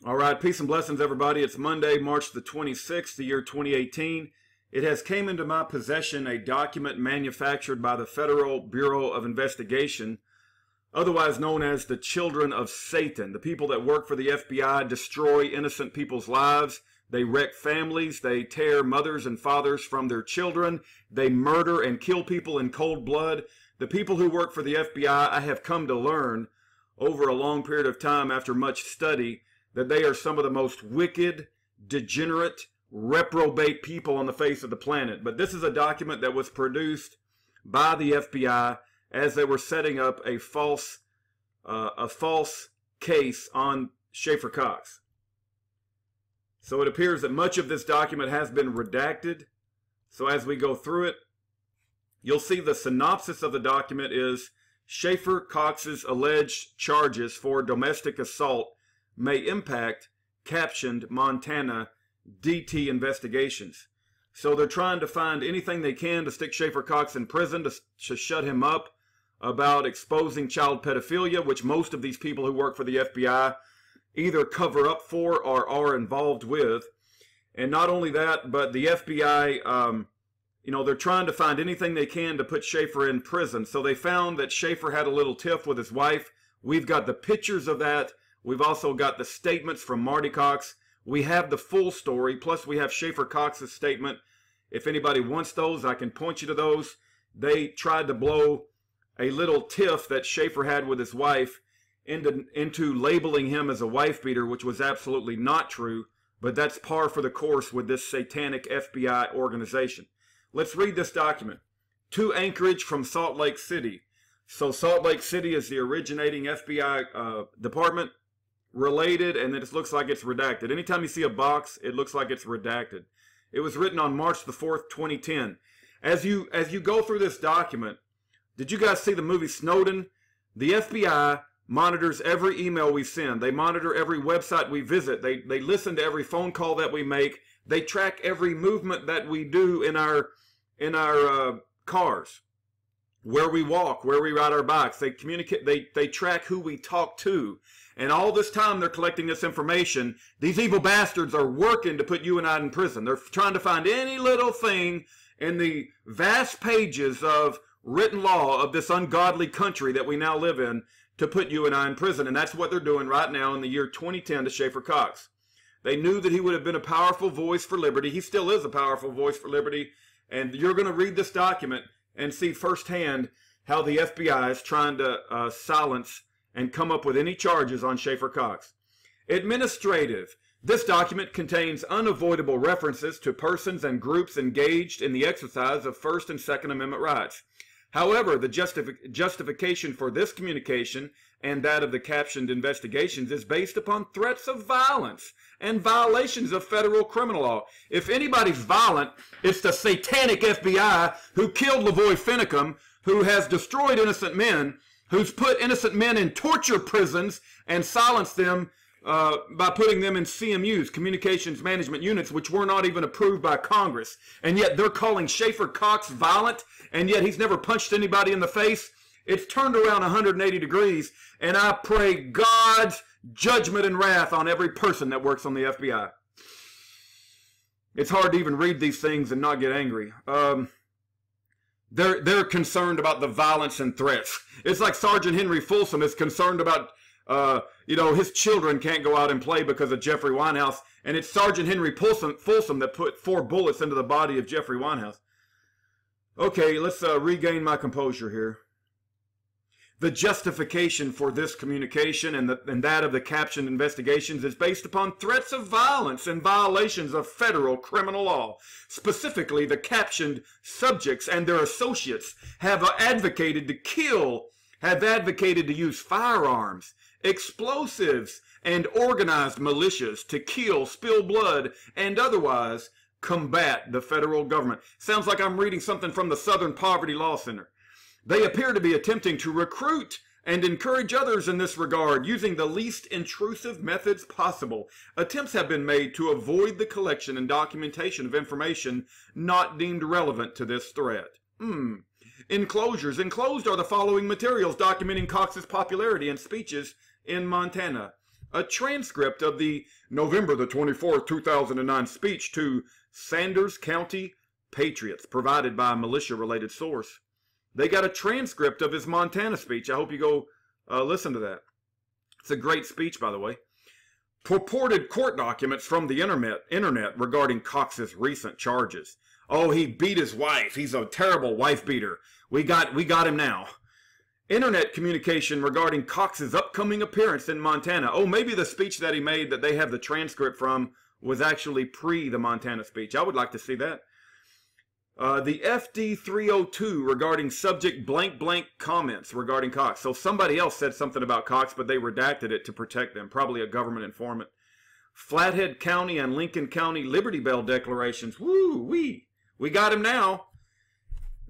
All right, peace and blessings, everybody. It's Monday, March the 26th, the year 2018. It has came into my possession a document manufactured by the Federal Bureau of Investigation, otherwise known as the Children of Satan. The people that work for the FBI destroy innocent people's lives. They wreck families. They tear mothers and fathers from their children. They murder and kill people in cold blood. The people who work for the FBI, I have come to learn over a long period of time after much study, that they are some of the most wicked, degenerate, reprobate people on the face of the planet. But this is a document that was produced by the FBI as they were setting up a false case on Schaeffer Cox. So it appears that much of this document has been redacted. So as we go through it, you'll see the synopsis of the document is Schaeffer Cox's alleged charges for domestic assault may impact captioned Montana DT investigations. So they're trying to find anything they can to stick Schaeffer Cox in prison, to shut him up about exposing child pedophilia, which most of these people who work for the FBI either cover up for or are involved with. And not only that, but the FBI, they're trying to find anything they can to put Schaeffer in prison. So they found that Schaeffer had a little tiff with his wife. We've got the pictures of that. We've also got the statements from Marty Cox. We have the full story, plus we have Schaeffer Cox's statement. If anybody wants those, I can point you to those. They tried to blow a little tiff that Schaeffer had with his wife into labeling him as a wife beater, which was absolutely not true, but that's par for the course with this satanic FBI organization. Let's read this document. To Anchorage from Salt Lake City. So Salt Lake City is the originating FBI department. Related, and it looks like it's redacted. Anytime you see a box, it looks like it's redacted. It was written on March the 4th, 2010. As you go through this document, did you guys see the movie Snowden? The FBI monitors every email we send. They monitor every website we visit. They listen to every phone call that we make. They track every movement that we do in our cars, where we walk, where we ride our bikes. They communicate. They track who we talk to. And all this time they're collecting this information. These evil bastards are working to put you and I in prison. They're trying to find any little thing in the vast pages of written law of this ungodly country that we now live in to put you and I in prison. And that's what they're doing right now in the year 2010 to Schaeffer Cox. They knew that he would have been a powerful voice for liberty. He still is a powerful voice for liberty. And you're going to read this document and see firsthand how the FBI is trying to silence and come up with any charges on Schaeffer Cox. Administrative. This document contains unavoidable references to persons and groups engaged in the exercise of First and Second Amendment rights. However, the justification for this communication and that of the captioned investigations is based upon threats of violence and violations of federal criminal law. If anybody's violent, it's the satanic FBI who killed Lavoy Finicum, who has destroyed innocent men, who's put innocent men in torture prisons and silenced them by putting them in CMUs, Communications Management Units, which were not even approved by Congress. And yet they're calling Schaeffer Cox violent, and yet he's never punched anybody in the face. It's turned around 180 degrees, and I pray God's judgment and wrath on every person that works on the FBI. It's hard to even read these things and not get angry. They're concerned about the violence and threats. It's like Sergeant Henry Folsom is concerned about, his children can't go out and play because of Jeffrey Winehouse. And it's Sergeant Henry Folsom that put 4 bullets into the body of Jeffrey Winehouse. Okay, let's regain my composure here. The justification for this communication and that of the captioned investigations is based upon threats of violence and violations of federal criminal law. Specifically, the captioned subjects and their associates have advocated to use firearms, explosives, and organized militias to kill, spill blood, and otherwise combat the federal government. Sounds like I'm reading something from the Southern Poverty Law Center. They appear to be attempting to recruit and encourage others in this regard using the least intrusive methods possible. Attempts have been made to avoid the collection and documentation of information not deemed relevant to this threat. Enclosures. Enclosed are the following materials documenting Cox's popularity and speeches in Montana. a transcript of the November the 24th, 2009 speech to Sanders County Patriots, provided by a militia-related source. They got a transcript of his Montana speech. I hope you go listen to that. It's a great speech, by the way. Purported court documents from the internet regarding Cox's recent charges. Oh, he beat his wife. He's a terrible wife beater. We got him now. Internet communication regarding Cox's upcoming appearance in Montana. Oh, maybe the speech that he made that they have the transcript from was actually pre the Montana speech. I would like to see that. The FD 302 regarding subject blank blank comments regarding Cox. So somebody else said something about Cox, but they redacted it to protect them. Probably a government informant. Flathead County and Lincoln County Liberty Bell declarations. Woo wee. We got him now.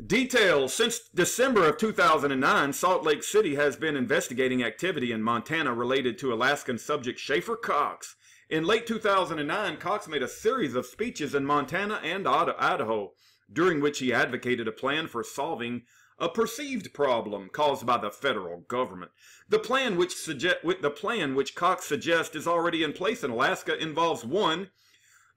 Details. Since December of 2009, Salt Lake City has been investigating activity in Montana related to Alaskan subject Schaeffer Cox. In late 2009, Cox made a series of speeches in Montana and Idaho, during which he advocated a plan for solving a perceived problem caused by the federal government. The plan which Cox suggests is already in place in Alaska involves 1.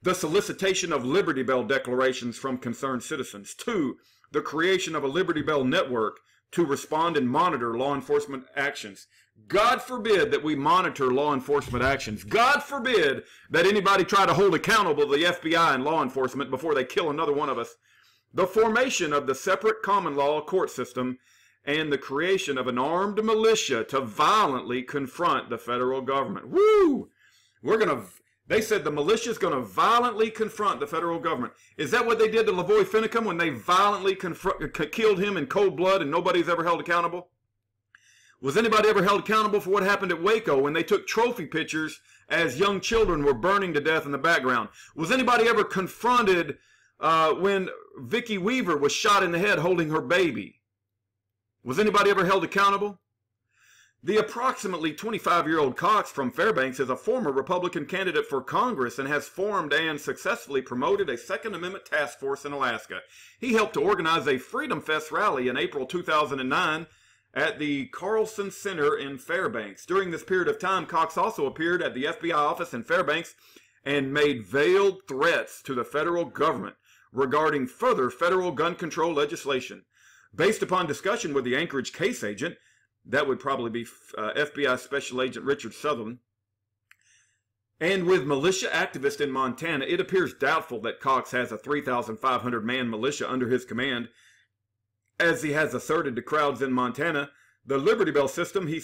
The solicitation of Liberty Bell declarations from concerned citizens. 2. The creation of a Liberty Bell network to respond and monitor law enforcement actions. God forbid that we monitor law enforcement actions. God forbid that anybody try to hold accountable the FBI and law enforcement before they kill another one of us. The formation of the separate common law court system and the creation of an armed militia to violently confront the federal government. Woo! They said the militia is going to violently confront the federal government. Is that what they did to Lavoy Finicum when they violently killed him in cold blood and nobody's ever held accountable? Was anybody ever held accountable for what happened at Waco when they took trophy pictures as young children were burning to death in the background? Was anybody ever confronted when Vicki Weaver was shot in the head holding her baby? Was anybody ever held accountable? The approximately 25-year-old Cox from Fairbanks is a former Republican candidate for Congress and has formed and successfully promoted a Second Amendment task force in Alaska. He helped to organize a Freedom Fest rally in April 2009 at the Carlson Center in Fairbanks. During this period of time, Cox also appeared at the FBI office in Fairbanks and made veiled threats to the federal government regarding further federal gun control legislation. Based upon discussion with the Anchorage case agent, that would probably be FBI Special Agent Richard Sutherland, and with militia activists in Montana, it appears doubtful that Cox has a 3,500-man militia under his command. As he has asserted to crowds in Montana, the Liberty Bell system he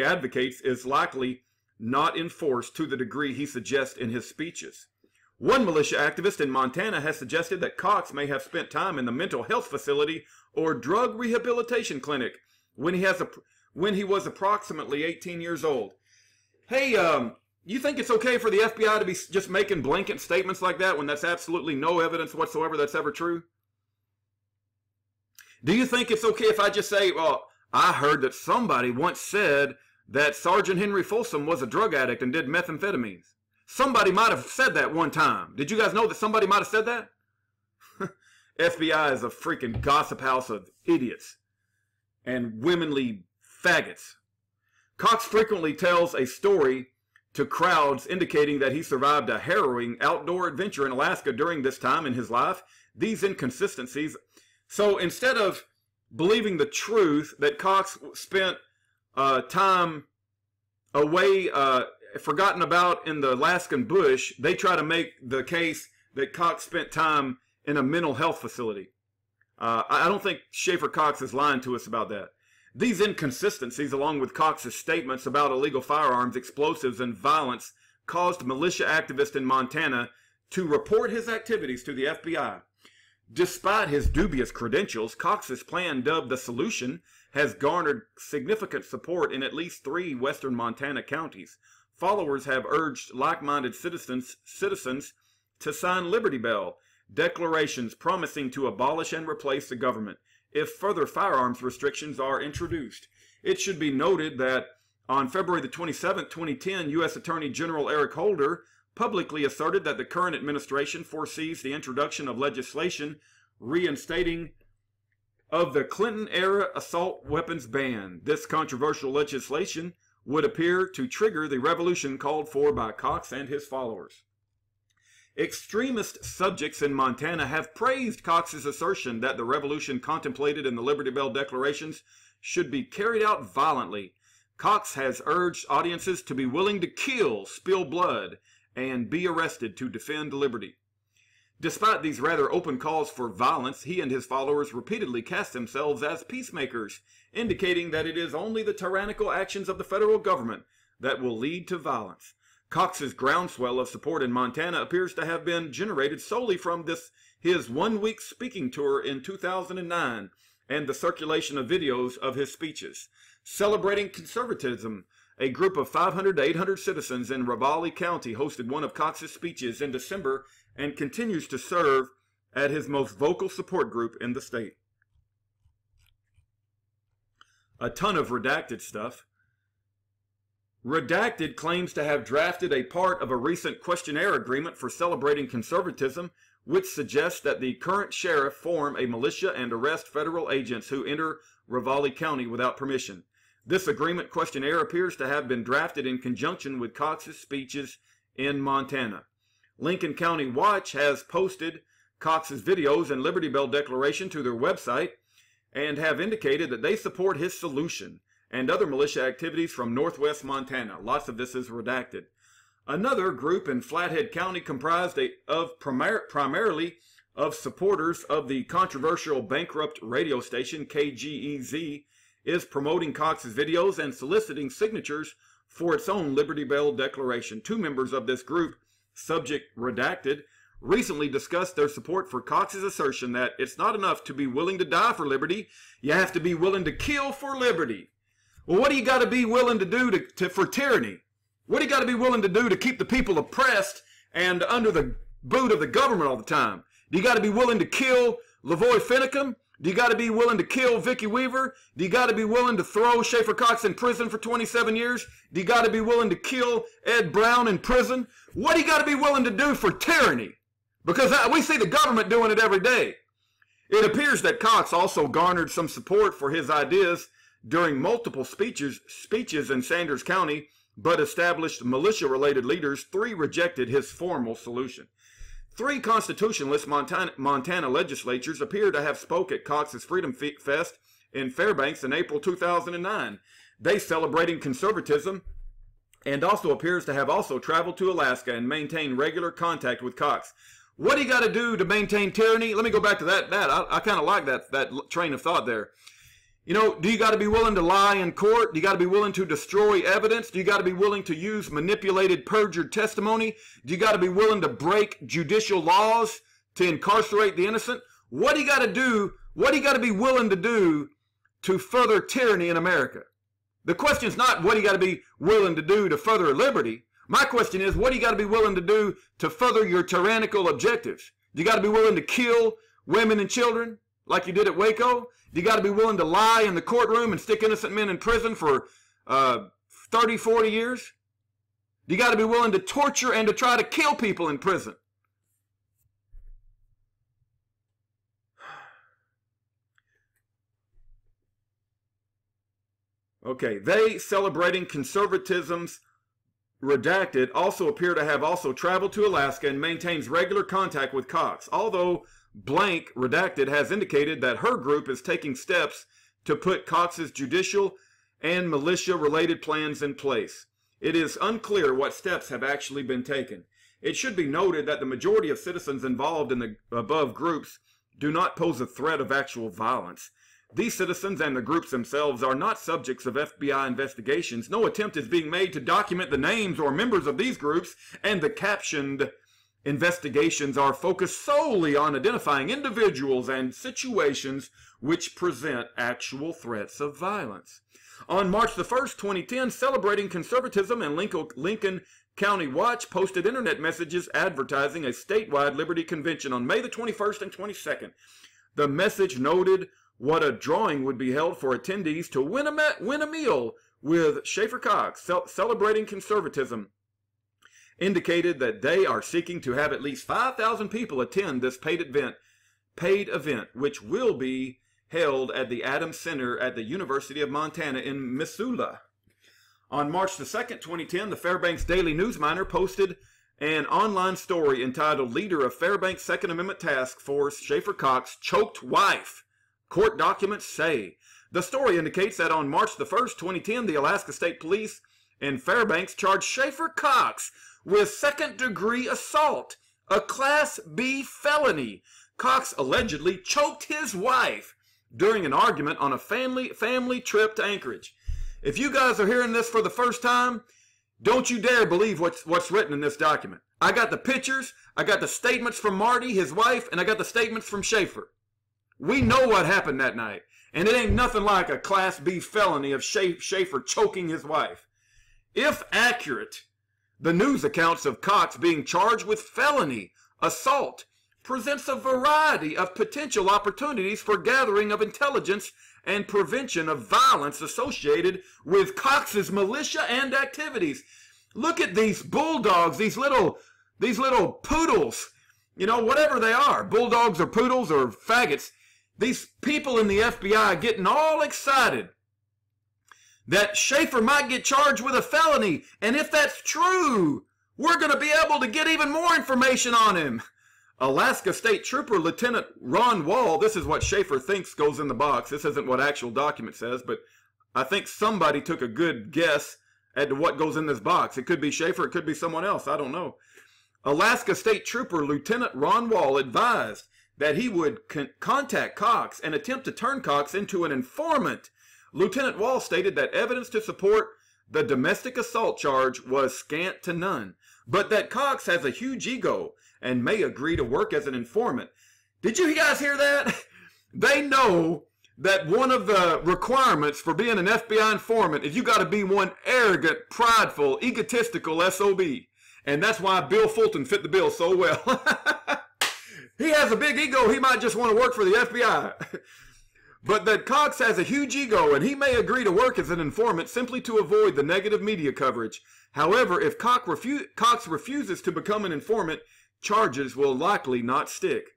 advocates is likely not enforced to the degree he suggests in his speeches. One militia activist in Montana has suggested that Cox may have spent time in the mental health facility or drug rehabilitation clinic when he was approximately 18 years old. Hey, you think it's okay for the FBI to be just making blanket statements like that when that's absolutely no evidence whatsoever that's ever true? Do you think it's okay if I just say, well, I heard that somebody once said that Sergeant Henry Folsom was a drug addict and did methamphetamines? Somebody might have said that one time. Did you guys know that somebody might have said that? FBI is a freaking gossip house of idiots and womanly faggots. Cox frequently tells a story to crowds indicating that he survived a harrowing outdoor adventure in Alaska during this time in his life. These inconsistencies. So instead of believing the truth that Cox spent time away, forgotten about in the Alaskan bush, they try to make the case that Cox spent time in a mental health facility. I don't think Schaeffer Cox is lying to us about that. These inconsistencies, along with Cox's statements about illegal firearms, explosives, and violence, caused militia activists in Montana to report his activities to the FBI. Despite his dubious credentials, Cox's plan, dubbed the Solution, has garnered significant support in at least 3 western Montana counties. Followers have urged like-minded citizens to sign Liberty Bell declarations promising to abolish and replace the government if further firearms restrictions are introduced. It should be noted that on February the 27th, 2010, U.S. Attorney General Eric Holder publicly asserted that the current administration foresees the introduction of legislation reinstating of the Clinton-era assault weapons ban. This controversial legislation would appear to trigger the revolution called for by Cox and his followers. Extremist subjects in Montana have praised Cox's assertion that the revolution contemplated in the Liberty Bell declarations should be carried out violently. Cox has urged audiences to be willing to kill, spill blood, and be arrested to defend liberty. Despite these rather open calls for violence, he and his followers repeatedly cast themselves as peacemakers, indicating that it is only the tyrannical actions of the federal government that will lead to violence. Cox's groundswell of support in Montana appears to have been generated solely from his one-week speaking tour in 2009 and the circulation of videos of his speeches. Celebrating conservatism, a group of 500 to 800 citizens in Ravalli County hosted one of Cox's speeches in December and continues to serve as his most vocal support group in the state. A ton of redacted stuff. Redacted claims to have drafted a part of a recent questionnaire agreement for celebrating conservatism, which suggests that the current sheriff form a militia and arrest federal agents who enter Ravalli County without permission. This agreement questionnaire appears to have been drafted in conjunction with Cox's speeches in Montana. Lincoln County Watch has posted Cox's videos and Liberty Bell Declaration to their website and have indicated that they support his solution and other militia activities from northwest Montana. Lots of this is redacted. Another group in Flathead County comprised primarily of supporters of the controversial bankrupt radio station KGEZ is promoting Cox's videos and soliciting signatures for its own Liberty Bell Declaration. Two members of this group, subject redacted, recently discussed their support for Cox's assertion that it's not enough to be willing to die for liberty, you have to be willing to kill for liberty. Well, what do you got to be willing to do for tyranny? What do you got to be willing to do to keep the people oppressed and under the boot of the government all the time? Do you got to be willing to kill Lavoy Finicum? Do you got to be willing to kill Vicky Weaver? Do you got to be willing to throw Schaeffer Cox in prison for 27 years? Do you got to be willing to kill Ed Brown in prison? What do you got to be willing to do for tyranny? Because we see the government doing it every day. It appears that Cox also garnered some support for his ideas during multiple speeches in Sanders County, but established militia-related leaders. 3 rejected his formal solution. 3 constitutionalist Montana legislatures appear to have spoke at Cox's Freedom Fest in Fairbanks in April 2009. They celebrating conservatism and also appears to have also traveled to Alaska and maintain regular contact with Cox. What do you got to do to maintain tyranny? Let me go back to that. I kind of like that train of thought there. You know, do you got to be willing to lie in court? Do you got to be willing to destroy evidence? Do you got to be willing to use manipulated, perjured testimony? Do you got to be willing to break judicial laws to incarcerate the innocent? What do you got to do? What do you got to be willing to do to further tyranny in America? The question is not what do you got to be willing to do to further liberty. My question is, what do you got to be willing to do to further your tyrannical objectives? Do you got to be willing to kill women and children like you did at Waco? Do you got to be willing to lie in the courtroom and stick innocent men in prison for 30, 40 years? Do you got to be willing to torture and to try to kill people in prison? Okay, they celebrating conservatism's redacted also appear to have also traveled to Alaska and maintains regular contact with Cox, although blank redacted has indicated that her group is taking steps to put Cox's judicial and militia related plans in place. It is unclear what steps have actually been taken. It should be noted that the majority of citizens involved in the above groups do not pose a threat of actual violence. These citizens and the groups themselves are not subjects of FBI investigations. No attempt is being made to document the names or members of these groups, and the captioned investigations are focused solely on identifying individuals and situations which present actual threats of violence. On March the 1st, 2010, Celebrating Conservatism and Lincoln County Watch posted internet messages advertising a statewide Liberty Convention on May the 21st and 22nd. The message noted what a drawing would be held for attendees to win a meal with Schaeffer Cox. Celebrating Conservatism indicated that they are seeking to have at least 5,000 people attend this paid event, which will be held at the Adams Center at the University of Montana in Missoula. On March the 2nd, 2010, the Fairbanks Daily Newsminer posted an online story entitled "Leader of Fairbanks Second Amendment Task Force, Schaeffer Cox, Choked Wife. Court Documents Say." The story indicates that on March the 1st, 2010, the Alaska State Police in Fairbanks charged Schaeffer Cox with second-degree assault, a Class B felony. Cox allegedly choked his wife during an argument on a family trip to Anchorage. If you guys are hearing this for the first time, don't you dare believe what's written in this document. I got the pictures, I got the statements from Marty, his wife, and I got the statements from Schaeffer. We know what happened that night, and it ain't nothing like a Class B felony of Schaeffer choking his wife. If accurate, the news accounts of Cox being charged with felony assault presents a variety of potential opportunities for gathering of intelligence and prevention of violence associated with Cox's militia and activities. Look at these bulldogs, these little poodles, you know, whatever they are, bulldogs or poodles or faggots. These people in the FBI getting all excited that Schaeffer might get charged with a felony, and if that's true, we're going to be able to get even more information on him. Alaska State Trooper Lieutenant Ron Wall, this is what Schaeffer thinks goes in the box. This isn't what actual document says, but I think somebody took a good guess at what goes in this box. It could be Schaeffer, it could be someone else, I don't know. Alaska State Trooper Lieutenant Ron Wall advised that he would contact Cox and attempt to turn Cox into an informant. Lieutenant Wall stated that evidence to support the domestic assault charge was scant to none, but that Cox has a huge ego and may agree to work as an informant. Did you guys hear that? They know that one of the requirements for being an FBI informant is you got to be one arrogant, prideful, egotistical SOB. And that's why Bill Fulton fit the bill so well. He has a big ego. He might just want to work for the FBI. But that Cox has a huge ego and he may agree to work as an informant simply to avoid the negative media coverage. However, if Cox refuses to become an informant, charges will likely not stick.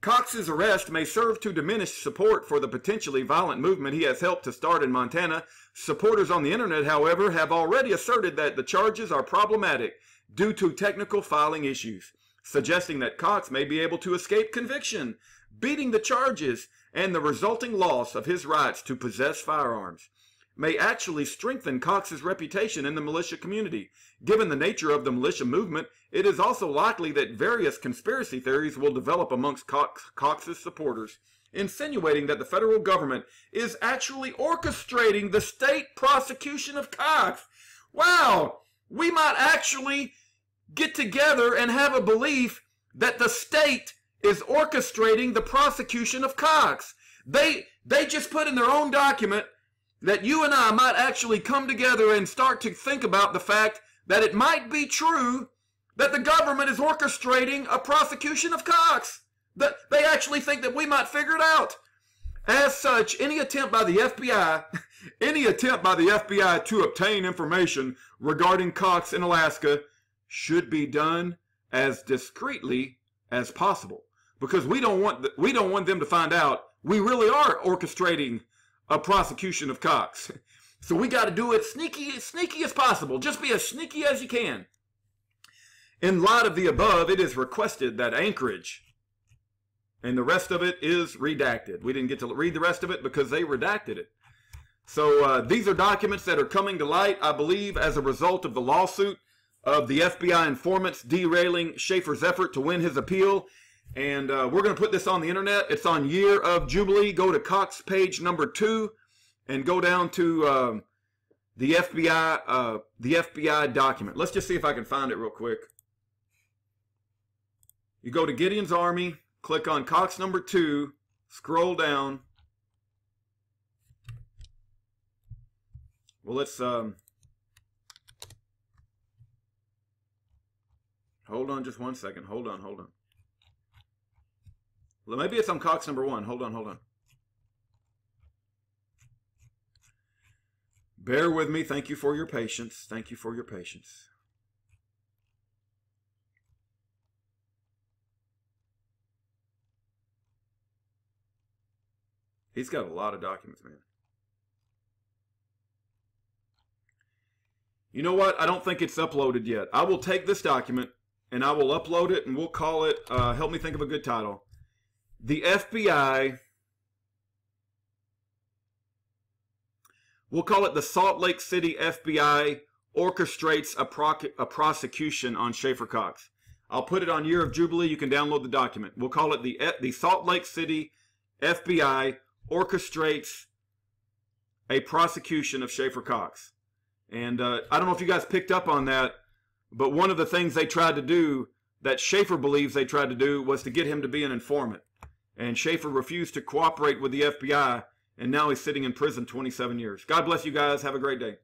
Cox's arrest may serve to diminish support for the potentially violent movement he has helped to start in Montana. Supporters on the internet, however, have already asserted that the charges are problematic due to technical filing issues, suggesting that Cox may be able to escape conviction, beating the charges, and the resulting loss of his rights to possess firearms may actually strengthen Cox's reputation in the militia community. Given the nature of the militia movement, it is also likely that various conspiracy theories will develop amongst Cox's supporters, insinuating that the federal government is actually orchestrating the state prosecution of Cox. Wow! We might actually get together and have a belief that the state is orchestrating the prosecution of Cox. They just put in their own document that you and I might actually come together and start to think about the fact that it might be true that the government is orchestrating a prosecution of Cox. That they actually think that we might figure it out. As such, any attempt by the FBI to obtain information regarding Cox in Alaska should be done as discreetly as possible, because we don't want them to find out we really are orchestrating a prosecution of Cox. So we got to do it sneaky as possible. Just be as sneaky as you can. In light of the above, it is requested that Anchorage, and the rest of it is redacted. We didn't get to read the rest of it because they redacted it. So these are documents that are coming to light, I believe, as a result of the lawsuit of the FBI informants derailing Schaeffer's effort to win his appeal. And we're going to put this on the internet. It's on Year of Jubilee. Go to Cox page number 2 and go down to the FBI document. Let's just see if I can find it real quick. You go to Gideon's Army, click on Cox number 2, scroll down. Well, let's hold on just one second. Hold on. Well, maybe it's on Cox number 1. Hold on. Bear with me. Thank you for your patience. He's got a lot of documents, man. You know what? I don't think it's uploaded yet. I will take this document and I will upload it, and we'll call it, help me think of a good title. The FBI, we'll call it the Salt Lake City FBI orchestrates a prosecution on Schaeffer Cox. I'll put it on Year of Jubilee. You can download the document. We'll call it the Salt Lake City FBI orchestrates a prosecution of Schaeffer Cox. And I don't know if you guys picked up on that, but one of the things they tried to do, that Schaeffer believes they tried to do, was to get him to be an informant. And Schaeffer refused to cooperate with the FBI, and now he's sitting in prison 27 years. God bless you guys. Have a great day.